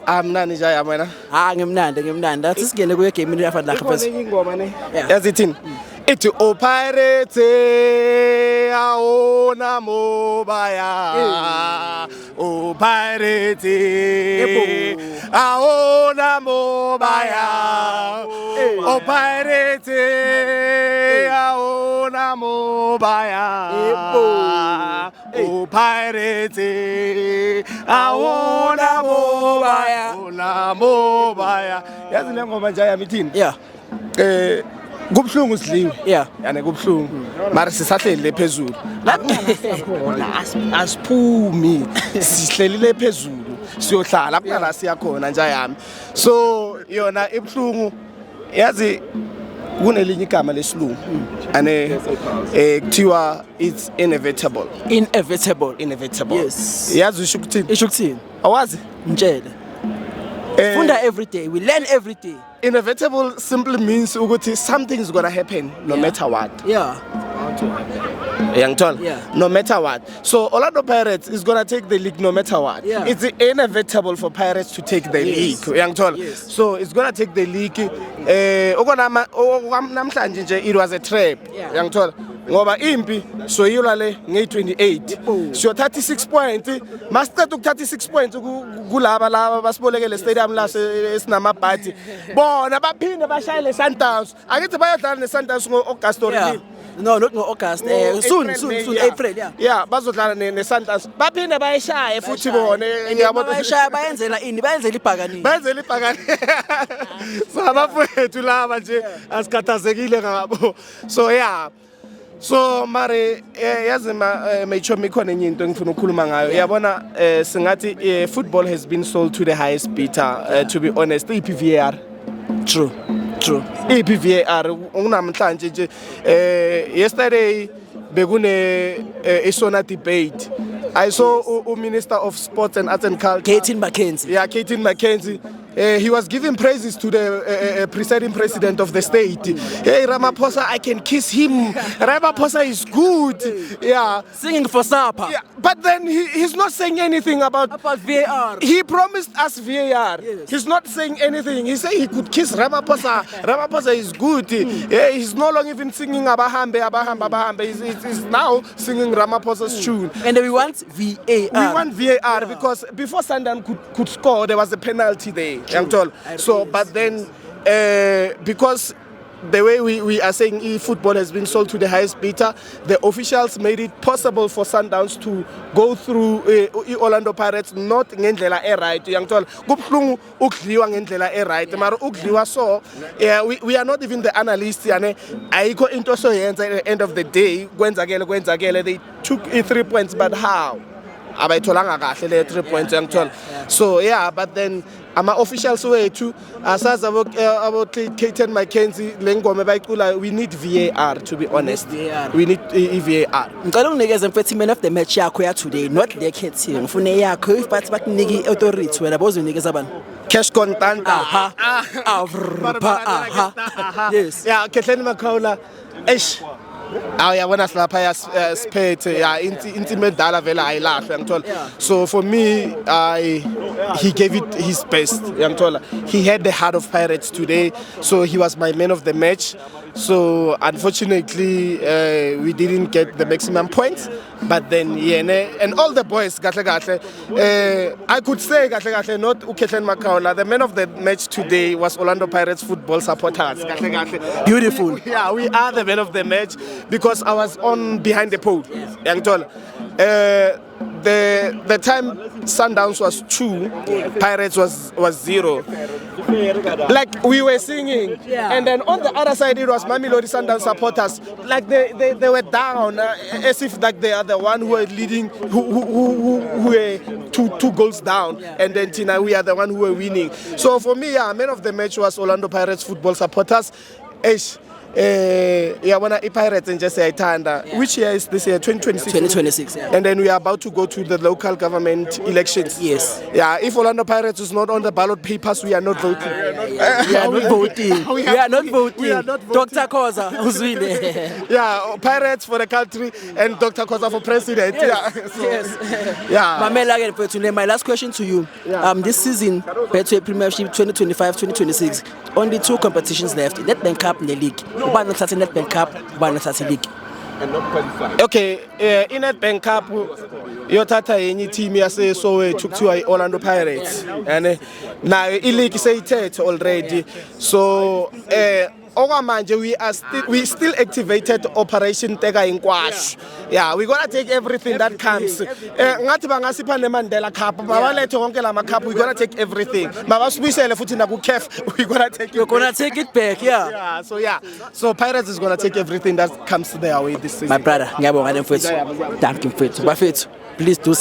Amnandi nje yamena. Ngimnandi. Athi singene kuye game ni yafa la Phezulu. phezulu. Ingoma ne. Yeah. Yazi thini? Ithi o Pirates awona mobaya. O Pirates awona mobaya. O Pirates awona mobaya. O Pirates awona mobaya. Awona mobaya. Yazi le ngoma nje yami ithini? Yeah. Kubhlungu sidliwe. Yeah. Yani kubhlungu. Mara sisahleli lephezulu. Asiphumi. Sihlelile phezulu. Siyohlala kuqala siyakhona nje yami. So yona ibhlungu yazi kunelinye igama lesilungu. Ane kuthiwa it's inevitable. Inevitable. Yes. Yazi usho ukuthini? Isho ukuthini? Awazi? Mtshele. Funda every day. We learn every day. Inevitable simply means ukuthi something is going to happen no matter what. Yeah. Yangithola? Yeah. No matter what. So Orlando Pirates is going to take the league no matter what. Yeah. It's inevitable for Pirates to take the league. Yangithola? Yes. So it's going to take the league. Namhlanje nje it was a trap. Yeah. Yangithola? Ngoba impi so yilale nge28 so 36 points masiqeda uk36 points kulaba basibolekele stadium la esinamabhadi bona baphinde bashayele Sundowns akithi bayodlala neSundowns ngoAugust or Yeah. No, not no August. Soon, April, yeah. Yeah, bazodlala neSundowns baphinde bayishaye futhi bona Ngiyabona bayishaya bayenzela ini? Bayenzela ibhakani. benzele ibhakani so abafowethu laba nje asikhathazekile ngabo so yeah. So mare yazi mayichomi khona enye into engifuna ukukhuluma ngayo yabona singathi football has been sold to the highest bidder to be honest iPVAR True. iPVAR unamhlanje nje yesterday bekune isona debate I saw Minister of Sports and Arts and Culture Katin McKenzie. Yeah, Katin McKenzie. He was giving praises to the presiding president of the state. Hey, Ramaphosa, I can kiss him. Ramaphosa is good. Yeah. Singing for supper. Yeah. But then he's not saying anything about VAR. He promised us VAR. Yes. He's not saying anything. He said he could kiss Ramaphosa. Ramaphosa is good. Yeah, he's no longer even singing Abahambe. He's now singing Ramaphosa's tune. And we want VAR. We want VAR because before Sundown could score, there was a penalty there. So, but then because the way we are saying e-football has been sold to the highest bidder, the officials made it possible for Sundowns to go through Orlando Pirates not ngendlela right. Kubhlungu ukudliwa ngendlela right. Mara ukudliwa so we are not even the analysts yane ayikho into so yenza at the end of the day kwenzakele they took 3 points but how abayitholanga kahle le 3 points yangithola so yeah but then ama officials wethu asazi abo Katin McKenzie lengoma bayicula we need VAR to be honest we need VAR ngicela unginikeze mfethu man of the match yakho ya today not the Katin ngifuna yakho if bathi bakunike authority wena bozonikeza abantu cash contant yes yeah Katleni Makhawula eish yabona silapha yasiphethe inti medala vela ayilahle ngithola so for me he gave it his best ngithola he had the heart of Pirates today so he was my man of the match so unfortunately we didn't get the maximum points but then and all the boys kahle I could say kahle not uKatleni Makhawula the man of the match today was Orlando Pirates football supporters kahle beautiful yeah we are the man of the match because I was on behind the pole yangithola the time Sundowns was 2 Pirates was 0 like we were singing and then on the other side it was Mamelodi Sundowns supporters like they were down as if like they are the one who are leading who were two goals down and then Tina we are the one who were winning so for me man of the match was Orlando Pirates football supporters yabona iPirates nje siyayithanda. Which year is this year? 2026. 2026, yeah. And then we are about to go to the local government elections. Yes. Yeah, if Orlando Pirates is not on the ballot papers, we are not voting. We are not voting. We are not voting. We are not voting. Dr. Khoza, uzwile. Yeah, Pirates for the country and Dr. Khoza for president. Yes. Yeah. So, Yes. yeah. Mamela again, Mfethu, my last question to you. This season, Betway Premiership 2025-2026, only 2 competitions left: Nedbank Cup and the league. Ubani uthatha Nedbank Cup, ubani uthatha league. Okay, in Nedbank Cup yothatha yenye team yase Soweto kuthiwa iOrlando Pirates and nayo ileague seyithethe already. So okwamanje we still activated Operation Teka Inkwashu. Yeah, we gonna take everything that comes. Ngathi bangasipha neMandela Cup, mabalethe konke lama cup, we gonna take everything. Mabasibuyisele futhi na ku CAF, we gonna take it. You're gonna take it back, yeah. So Pirates is gonna take everything that comes their way this season. My brother, ngiyabonga Mfethu. Thank you Mfethu. Bafethu, please do